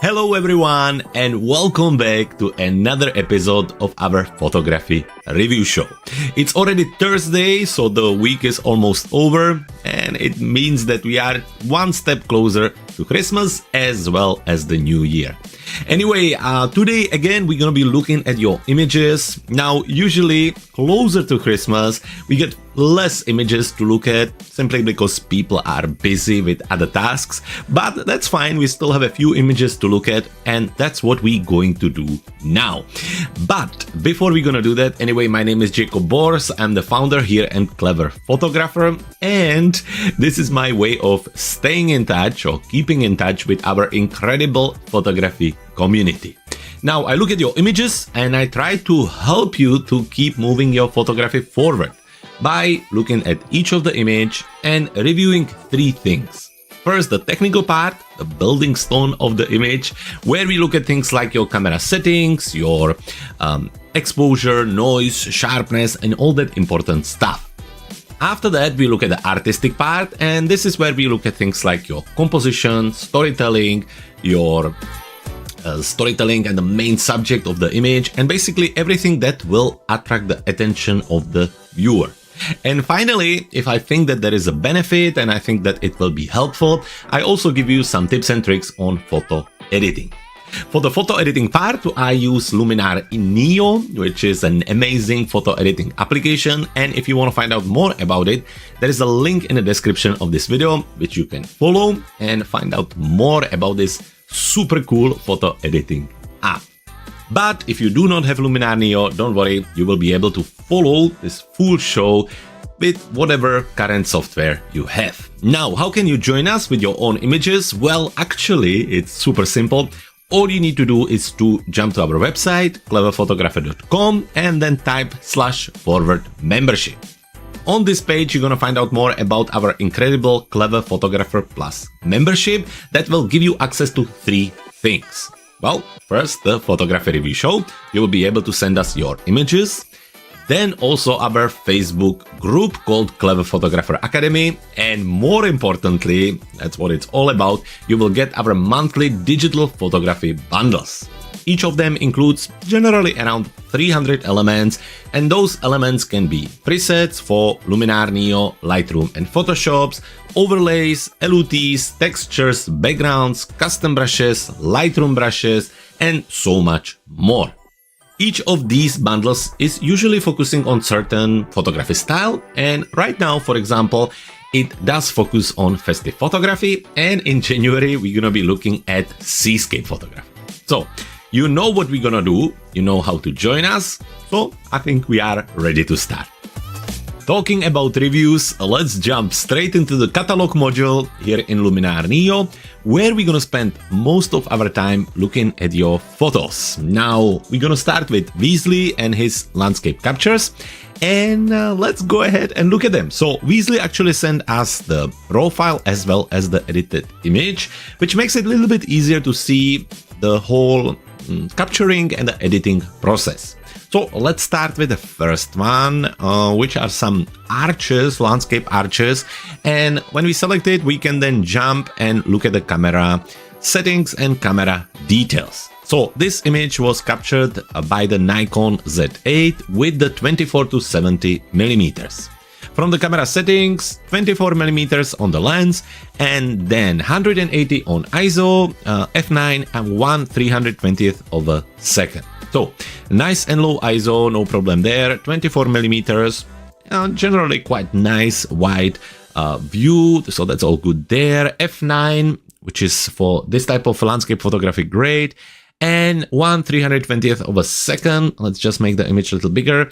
Hello everyone and welcome back to another episode of our photography review show. It's already Thursday, so the week is almost over and it means that we are one step closer to Christmas as well as the New Year. Anyway, today again we're gonna be looking at your images. Now usually closer to Christmas we get less images to look at simply because people are busy with other tasks, but that's fine, we still have a few images to look at and that's what we're going to do now. But before we're gonna do that, anyway, my name is Jakub. I'm the founder here and Clever Photographer, and this is my way of staying in touch or keeping in touch with our incredible photography community. Now I look at your images and I try to help you to keep moving your photography forward by looking at each of the image and reviewing three things. First, the technical part, the building stone of the image, where we look at things like your camera settings, your exposure, noise, sharpness, and all that important stuff. After that, we look at the artistic part, and this is where we look at things like your composition, storytelling, your storytelling and the main subject of the image, and basically everything that will attract the attention of the viewer. And finally, if I think that there is a benefit and I think that it will be helpful, I also give you some tips and tricks on photo editing. For the photo editing part, I use Luminar Neo, which is an amazing photo editing application. And if you want to find out more about it, there is a link in the description of this video, which you can follow and find out more about this super cool photo editing app. But if you do not have Luminar Neo, don't worry, you will be able to follow this full show with whatever current software you have. Now, how can you join us with your own images? Well, actually, it's super simple. All you need to do is to jump to our website, cleverphotographer.com, and then type /membership. On this page, you're gonna find out more about our incredible Clever Photographer Plus membership that will give you access to three things. Well, first, the photography review show. You will be able to send us your images. Then also our Facebook group called Clever Photographer Academy. And more importantly, that's what it's all about, you will get our monthly digital photography bundles. Each of them includes generally around 300 elements, and those elements can be presets for Luminar Neo, Lightroom and Photoshops, overlays, LUTs, textures, backgrounds, custom brushes, Lightroom brushes, and so much more. Each of these bundles is usually focusing on certain photography style, and right now, for example, it does focus on festive photography, and in January we're gonna be looking at seascape photography. So, you know what we're gonna do, you know how to join us, so I think we are ready to start. Talking about reviews, let's jump straight into the catalog module here in Luminar Neo, where we're gonna spend most of our time looking at your photos. Now, we're gonna start with Weasley and his landscape captures, and let's go ahead and look at them. So Weasley actually sent us the raw file as well as the edited image, which makes it a little bit easier to see the whole capturing and the editing process. So let's start with the first one, which are some arches, landscape arches. And when we select it, we can then jump and look at the camera settings and camera details. So this image was captured by the Nikon Z8 with the 24 to 70 millimeters. From the camera settings, 24 millimeters on the lens, and then 180 on ISO, f9, and 1/320th of a second. So nice and low ISO, no problem there. 24 millimeters, generally quite nice wide view, so that's all good there. F9, which is for this type of landscape photography, great. And 1/320th of a second, let's just make the image a little bigger,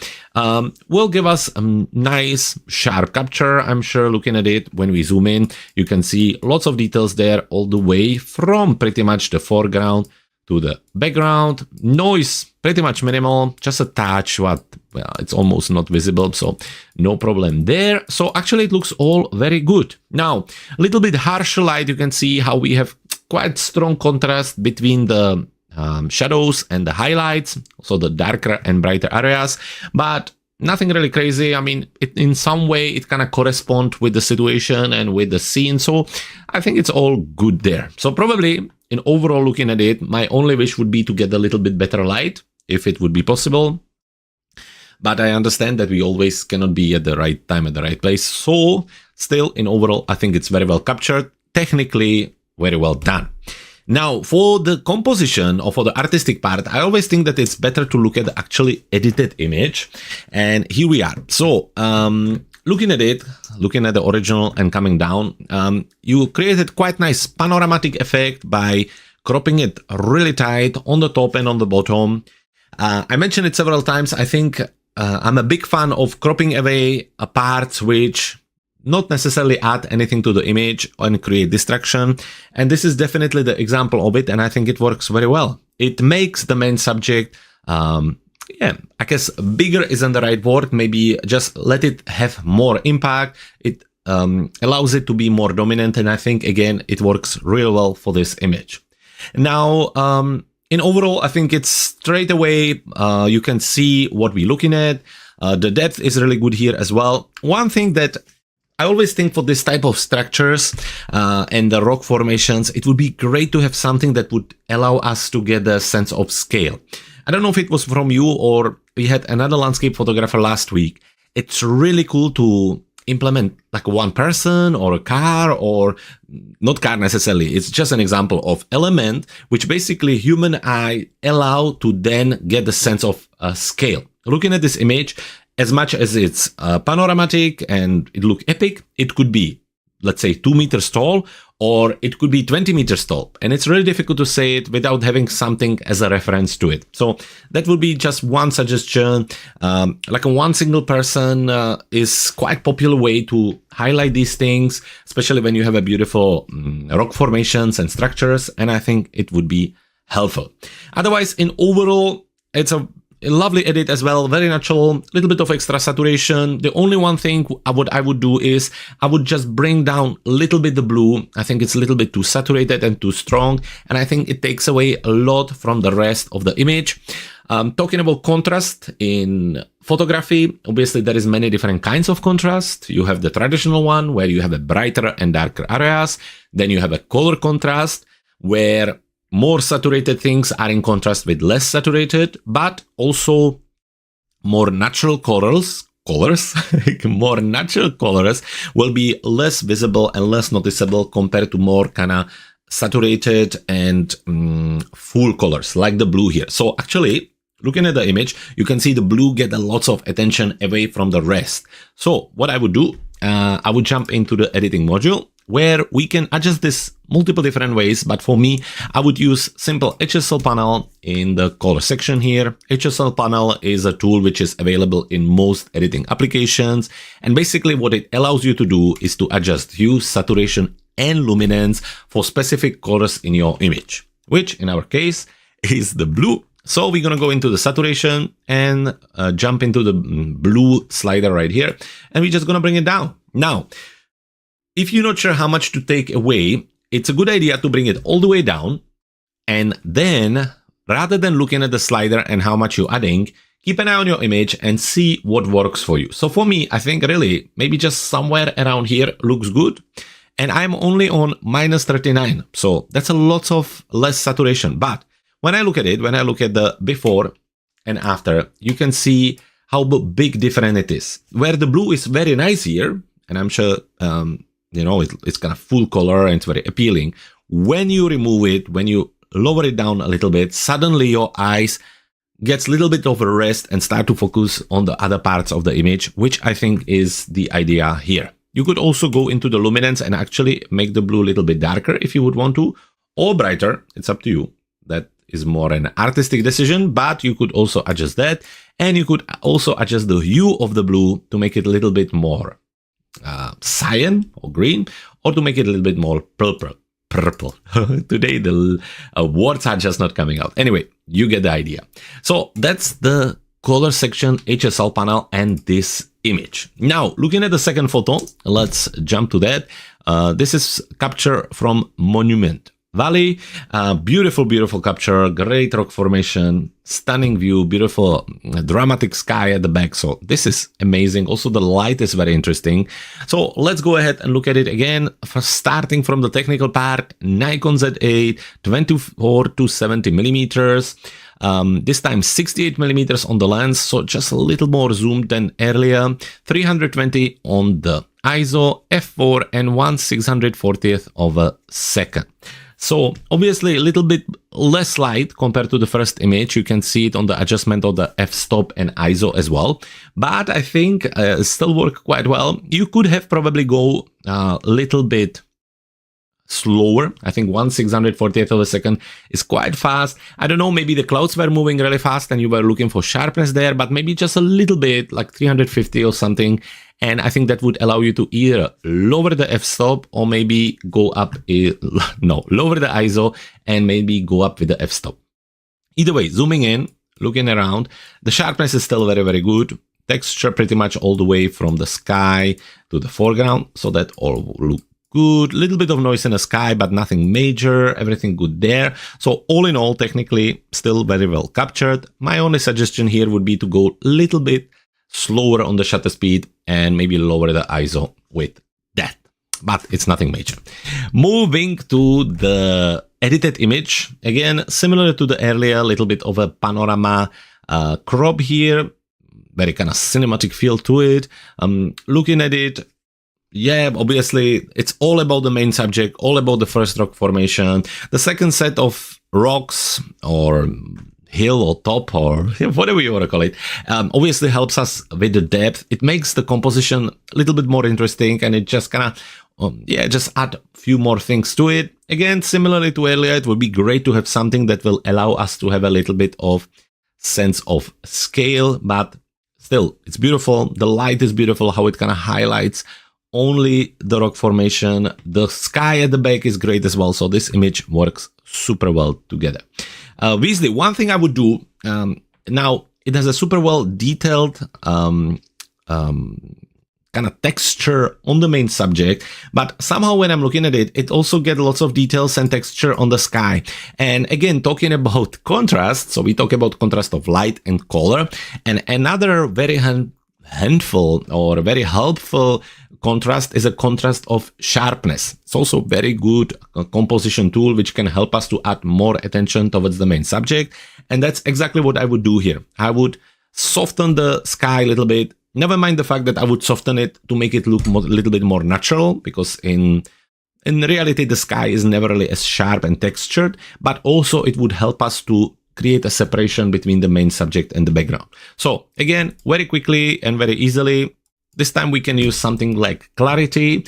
will give us a nice sharp capture. I'm sure looking at it, when we zoom in, you can see lots of details there all the way from pretty much the foreground to the background. Noise, pretty much minimal, just a touch, well, it's almost not visible, so no problem there. So actually it looks all very good. Now, a little bit harsher light, you can see how we have quite strong contrast between the shadows and the highlights, so the darker and brighter areas, but nothing really crazy. I mean, in some way it kind of corresponds with the situation and with the scene, so I think it's all good there. So probably in overall looking at it, my only wish would be to get a little bit better light, if it would be possible. But I understand that we always cannot be at the right time at the right place. So still, in overall, I think it's very well captured. Technically, very well done. Now, for the composition or for the artistic part, I always think that it's better to look at the actually edited image. And here we are. So, looking at it, looking at the original and coming down, you created quite nice panoramatic effect by cropping it really tight on the top and on the bottom. I mentioned it several times. I think I'm a big fan of cropping away parts which not necessarily add anything to the image and create distraction. And this is definitely the example of it. And I think it works very well. It makes the main subject, I guess bigger isn't the right word. Maybe just let it have more impact. It allows it to be more dominant. And I think, again, it works real well for this image. Now, in overall, I think it's straight away, you can see what we're looking at. The depth is really good here as well. One thing that I always think for this type of structures and the rock formations, it would be great to have something that would allow us to get a sense of scale. I don't know if it was from you or we had another landscape photographer last week. It's really cool to implement like one person or a car, or not car necessarily. It's just an example of element which basically human eye allow to then get the sense of scale. Looking at this image, as much as it's panoramatic and it look epic, it could be, let's say, 2 meters tall, or it could be 20 meters tall. And it's really difficult to say it without having something as a reference to it. So that would be just one suggestion. Like a one single person is quite popular way to highlight these things, especially when you have a beautiful rock formations and structures. And I think it would be helpful. Otherwise, in overall, it's a lovely edit as well, very natural, little bit of extra saturation. The only one thing what I would do is I would just bring down a little bit the blue. I think it's a little bit too saturated and too strong, and I think it takes away a lot from the rest of the image. Talking about contrast in photography, obviously there is many different kinds of contrast. You have the traditional one where you have a brighter and darker areas. Then you have a color contrast where more saturated things are in contrast with less saturated, but also more natural colors, more natural colors will be less visible and less noticeable compared to more kind of saturated and full colors like the blue here. So actually, looking at the image, you can see the blue get a lots of attention away from the rest. So what I would do, I would jump into the editing module, where we can adjust this multiple different ways. But for me, I would use simple HSL panel in the color section here. HSL panel is a tool which is available in most editing applications. And basically what it allows you to do is to adjust hue, saturation, and luminance for specific colors in your image, which in our case is the blue. So we're going to go into the saturation and jump into the blue slider right here. And we're just going to bring it down. Now, if you're not sure how much to take away, it's a good idea to bring it all the way down. And then, rather than looking at the slider and how much you're adding, keep an eye on your image and see what works for you. So for me, I think really maybe just somewhere around here looks good. And I'm only on -39. So that's a lot of less saturation. But when I look at it, when I look at the before and after, you can see how big different it is. Where the blue is very nice here, and I'm sure, it's kind of full color and it's very appealing. When you remove it, when you lower it down a little bit, suddenly your eyes gets a little bit of a rest and start to focus on the other parts of the image, which I think is the idea here. You could also go into the luminance and actually make the blue a little bit darker if you would want to, or brighter. It's up to you. That is more an artistic decision, but you could also adjust that. And you could also adjust the hue of the blue to make it a little bit more cyan or green, or to make it a little bit more purple. Today the words are just not coming out. Anyway, you get the idea. So that's the color section, HSL panel, and this image. Now, looking at the second photo, let's jump to that. This is capture from Monument. Valley. Beautiful, beautiful capture, great rock formation, stunning view, beautiful dramatic sky at the back. So this is amazing. Also, the light is very interesting. So let's go ahead and look at it again. Starting from the technical part, Nikon Z8, 24 to 70 millimeters. This time 68 millimeters on the lens, so just a little more zoom than earlier. 320 on the ISO, f4, and 1/640th of a second. So obviously a little bit less light compared to the first image. You can see it on the adjustment of the f-stop and ISO as well. But I think it still work quite well. You could have probably go a little bit slower. I think 1/640th of a second is quite fast. I don't know, maybe the clouds were moving really fast and you were looking for sharpness there, but maybe just a little bit, like 350 or something. And I think that would allow you to either lower the f-stop or maybe go up, lower the ISO and maybe go up with the f-stop. Either way, zooming in, looking around, the sharpness is still very, very good. Texture pretty much all the way from the sky to the foreground, so that all look good. Little bit of noise in the sky, but nothing major. Everything good there. So all in all, technically still very well captured. My only suggestion here would be to go a little bit slower on the shutter speed and maybe lower the ISO with that. But it's nothing major. Moving to the edited image. Again, similar to the earlier, little bit of a panorama crop here. Very kind of cinematic feel to it. Looking at it, yeah, obviously it's all about the main subject, all about the first rock formation. The second set of rocks or hill or top or whatever you want to call it, obviously helps us with the depth. It makes the composition a little bit more interesting, and it just kind of, just add a few more things to it. Again, similarly to earlier, it would be great to have something that will allow us to have a little bit of sense of scale, but still, it's beautiful. The light is beautiful, how it kind of highlights only the rock formation. The sky at the back is great as well, so this image works super well together. Obviously, one thing I would do, now it has a super well detailed kind of texture on the main subject, but somehow when I'm looking at it, it also gets lots of details and texture on the sky. And again, talking about contrast, so we talk about contrast of light and color, and another very handful or very helpful contrast is a contrast of sharpness. It's also very good composition tool which can help us to add more attention towards the main subject, and that's exactly what I would do here. I would soften the sky a little bit. Never mind the fact that I would soften it to make it look a little bit more natural, because in reality the sky is never really as sharp and textured, but also it would help us to create a separation between the main subject and the background. So again, very quickly and very easily, this time we can use something like clarity.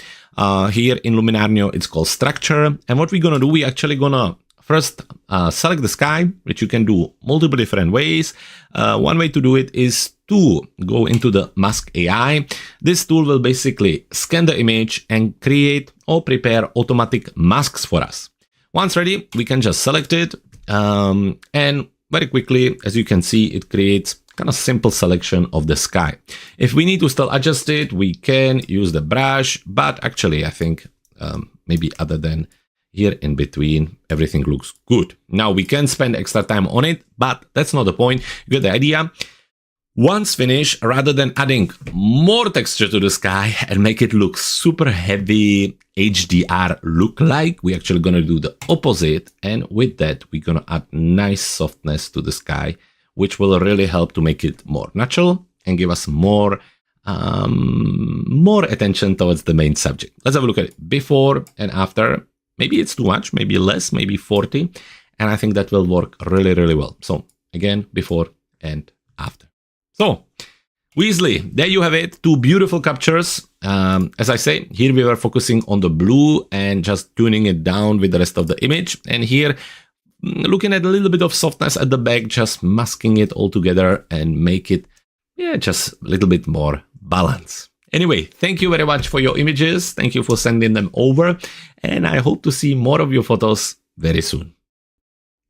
Here in Luminarnio, it's called structure. And what we're going to do, we actually going to first select the sky, which you can do multiple different ways. One way to do it is to go into the Mask AI. This tool will basically scan the image and create or prepare automatic masks for us. Once ready, we can just select it. And very quickly, as you can see, it creates kind of simple selection of the sky. If we need to still adjust it, we can use the brush, but actually I think maybe other than here in between, everything looks good. Now we can spend extra time on it, but that's not the point. You get the idea. Once finished, rather than adding more texture to the sky and make it look super heavy HDR look like, we're actually going to do the opposite. And with that, we're going to add nice softness to the sky, which will really help to make it more natural and give us more attention towards the main subject. Let's have a look at it before and after. Maybe it's too much, maybe less, maybe 40. And I think that will work really, really well. So again, before and after. So, Weasley, there you have it, two beautiful captures. As I say, here we were focusing on the blue and just tuning it down with the rest of the image. And here, looking at a little bit of softness at the back, just masking it all together and make it, just a little bit more balance. Anyway, thank you very much for your images. Thank you for sending them over. And I hope to see more of your photos very soon.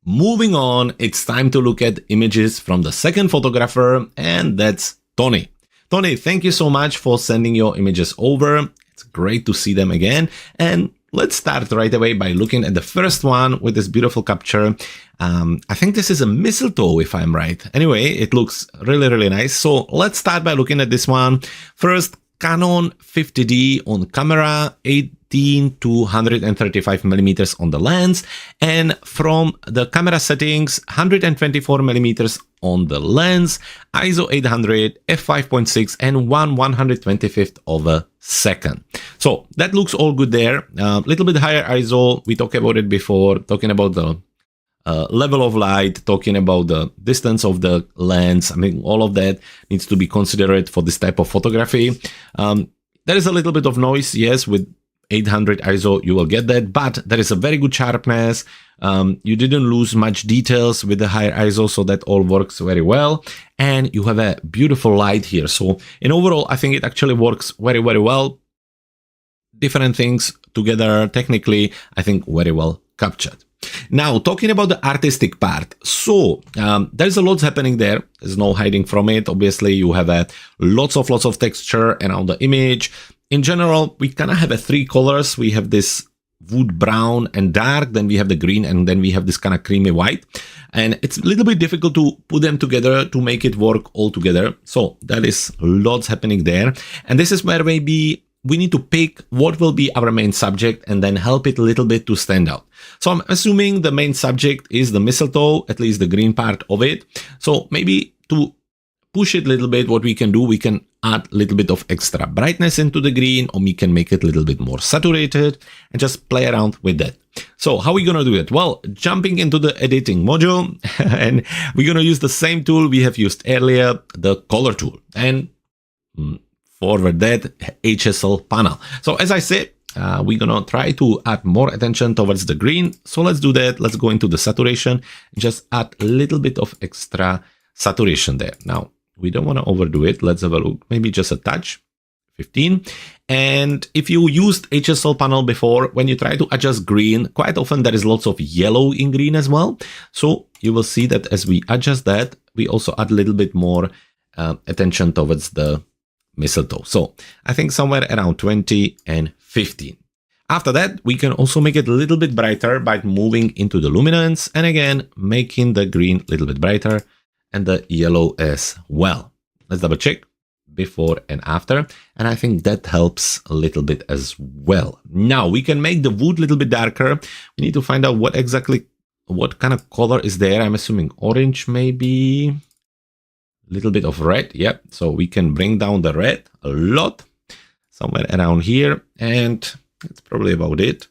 Moving on, it's time to look at images from the second photographer, and that's Tony. Tony, thank you so much for sending your images over. It's great to see them again. And let's start right away by looking at the first one with this beautiful capture. I think this is a mistletoe, if I'm right. Anyway, it looks really, really nice. So let's start by looking at this one. First, Canon 50D on camera, 18 to 135 millimeters on the lens, and from the camera settings, 124 millimeters on the lens, ISO 800, f5.6, and 1/125th of a second. So that looks all good there. A little bit higher ISO. We talked about it before, talking about the level of light, talking about the distance of the lens. I mean, all of that needs to be considered for this type of photography. There is a little bit of noise, yes, with 800 ISO, you will get that, but there is a very good sharpness. You didn't lose much details with the higher ISO, so that all works very well. And you have a beautiful light here. So in overall, I think it actually works very, very well. Different things together, technically, I think very well captured. Now, talking about the artistic part. So there's a lot happening there. There's no hiding from it. Obviously, you have lots of texture around the image. In general, we kind of have three colors. We have this wood brown and dark, then we have the green, and then we have this kind of creamy white. And it's a little bit difficult to put them together to make it work all together. So that is lots happening there. And this is where maybe we need to pick what will be our main subject and then help it a little bit to stand out. So I'm assuming the main subject is the mistletoe, at least the green part of it. So maybe to push it a little bit, what we can do, we can add a little bit of extra brightness into the green, or we can make it a little bit more saturated and just play around with that. So how are we going to do it? Well, jumping into the editing module, and we're going to use the same tool we have used earlier, the color tool. And forward that HSL panel. So as I said, we're gonna try to add more attention towards the green. So let's do that. Let's go into the saturation and just add a little bit of extra saturation there. Now, we don't want to overdo it. Let's have a look. Maybe just a touch, 15. And if you used HSL panel before, when you try to adjust green, quite often there is lots of yellow in green as well. So you will see that as we adjust that, we also add a little bit more attention towards the mistletoe. So I think somewhere around 20 and 15. After that, we can also make it a little bit brighter by moving into the luminance, and again, making the green a little bit brighter and the yellow as well. Let's double check before and after. And I think that helps a little bit as well. Now we can make the wood a little bit darker. We need to find out what kind of color is there. I'm assuming orange, maybe. Little bit of red, yep. So we can bring down the red a lot, somewhere around here, and that's probably about it.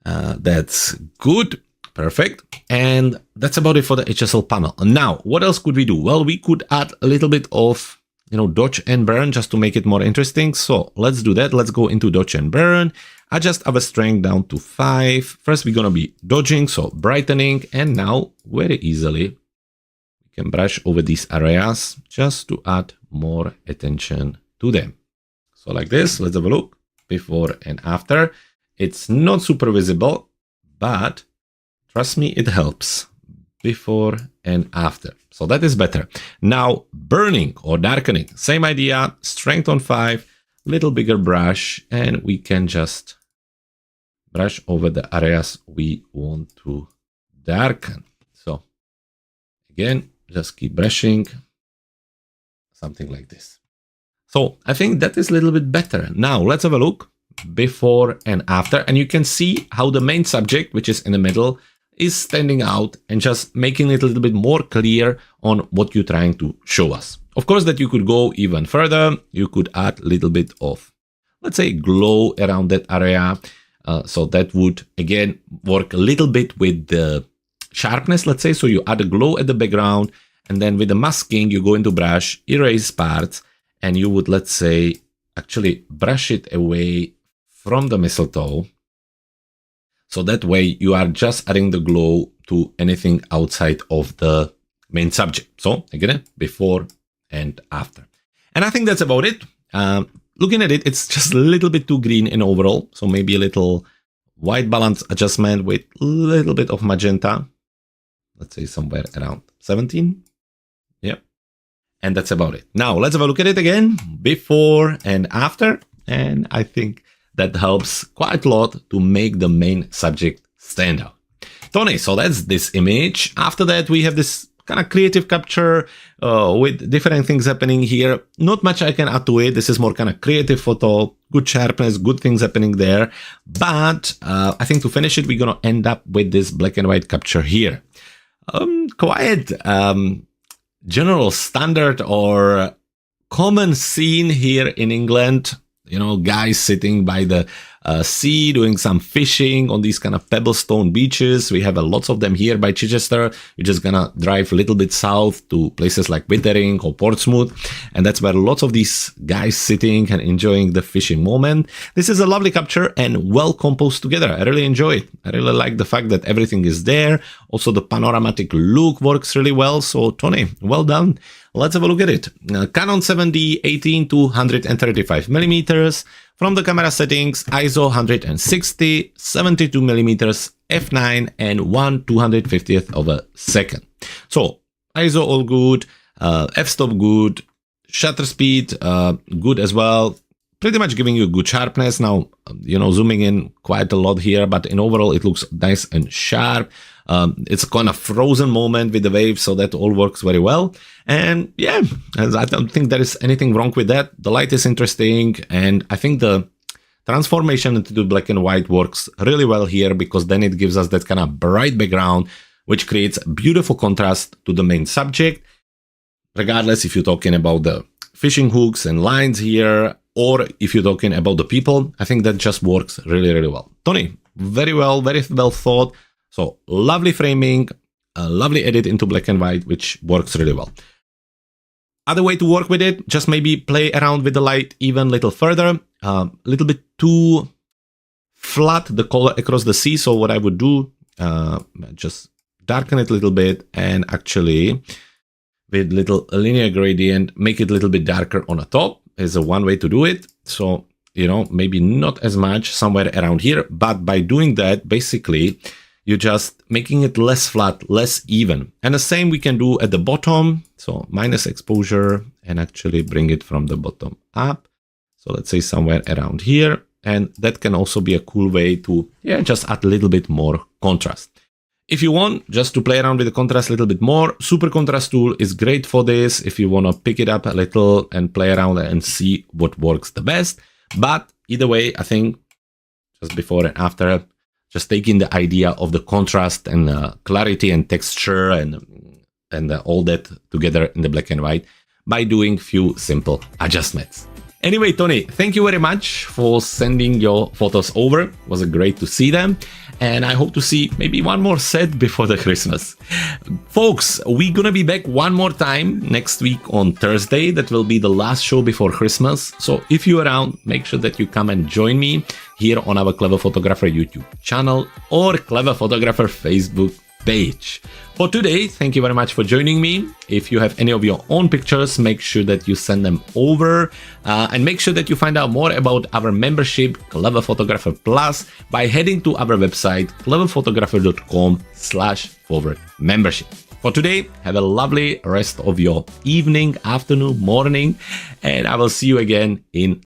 That's good, perfect, and that's about it for the HSL panel. Now, what else could we do? Well, we could add a little bit of, dodge and burn just to make it more interesting. So let's do that. Let's go into dodge and burn. Adjust our strength down to 5. First, we're gonna be dodging, so brightening, and now very easily can brush over these areas just to add more attention to them. So like this, let's have a look before and after. It's not super visible, but trust me, it helps before and after. So that is better. Now, burning or darkening, same idea, strength on 5, little bigger brush, and we can just brush over the areas we want to darken. So again, just keep brushing, something like this. So I think that is a little bit better. Now let's have a look before and after, and you can see how the main subject, which is in the middle, is standing out and just making it a little bit more clear on what you're trying to show us. Of course, that you could go even further. You could add a little bit of, let's say, glow around that area. So that would, again, work a little bit with the sharpness, let's say. So you add a glow at the background, and then with the masking, you go into brush, erase parts, and you would, let's say, actually brush it away from the mistletoe. So that way you are just adding the glow to anything outside of the main subject. So again, before and after. And I think that's about it. Looking at it, it's just a little bit too green in overall. So maybe a little white balance adjustment with a little bit of magenta. Let's say somewhere around 17. Yep. And that's about it. Now let's have a look at it again, before and after. And I think that helps quite a lot to make the main subject stand out. Tony, so that's this image. After that, we have this kind of creative capture with different things happening here. Not much I can add to it. This is more kind of creative photo, good sharpness, good things happening there. But I think to finish it, we're going to end up with this black and white capture here. Quite general standard or common scene here in England. You know, guys sitting by the sea doing some fishing on these kind of pebblestone beaches. We have lots of them here by Chichester. We're just gonna drive a little bit south to places like Wittering or Portsmouth, and that's where lots of these guys sitting and enjoying the fishing moment. This is a lovely capture and well composed together. I really enjoy it. I really like the fact that everything is there. Also, the panoramic look works really well. So, Tony, well done. Let's have a look at it. Canon 7D 18 to 135 millimeters. From the camera settings, ISO 160, 72 millimeters, f9, and 1/250th of a second. So ISO all good, f-stop good, shutter speed good as well. Pretty much giving you good sharpness. Now, you know, zooming in quite a lot here, but in overall it looks nice and sharp. It's a kind of frozen moment with the waves, so that all works very well. And yeah, I don't think there is anything wrong with that. The light is interesting, and I think the transformation into the black and white works really well here, because then it gives us that kind of bright background, which creates beautiful contrast to the main subject. Regardless if you're talking about the fishing hooks and lines here, or if you're talking about the people, I think that just works really, really well. Tony, very well thought. So lovely framing, a lovely edit into black and white, which works really well. Other way to work with it, just maybe play around with the light even a little further. A little bit too flat, the color across the sea. So what I would do, just darken it a little bit, and actually with little linear gradient, make it a little bit darker on the top is a one way to do it. So, you know, maybe not as much somewhere around here, but by doing that, basically, you're just making it less flat, less even. And the same we can do at the bottom. So minus exposure and actually bring it from the bottom up. So let's say somewhere around here. And that can also be a cool way to, yeah, just add a little bit more contrast. If you want just to play around with the contrast a little bit more, Super Contrast tool is great for this. If you want to pick it up a little and play around and see what works the best. But either way, I think just before and after, just taking the idea of the contrast and clarity and texture and all that together in the black and white by doing few simple adjustments. Anyway, Tony, thank you very much for sending your photos over. It was great to see them. And I hope to see maybe one more set before the Christmas. Folks, we're gonna be back one more time next week on Thursday. That will be the last show before Christmas. So if you're around, make sure that you come and join me here on our Clever Photographer YouTube channel or Clever Photographer Facebook page. For today, thank you very much for joining me. If you have any of your own pictures, make sure that you send them over and make sure that you find out more about our membership, Clever Photographer Plus, by heading to our website, cleverphotographer.com/membership. For today, have a lovely rest of your evening, afternoon, morning, and I will see you again in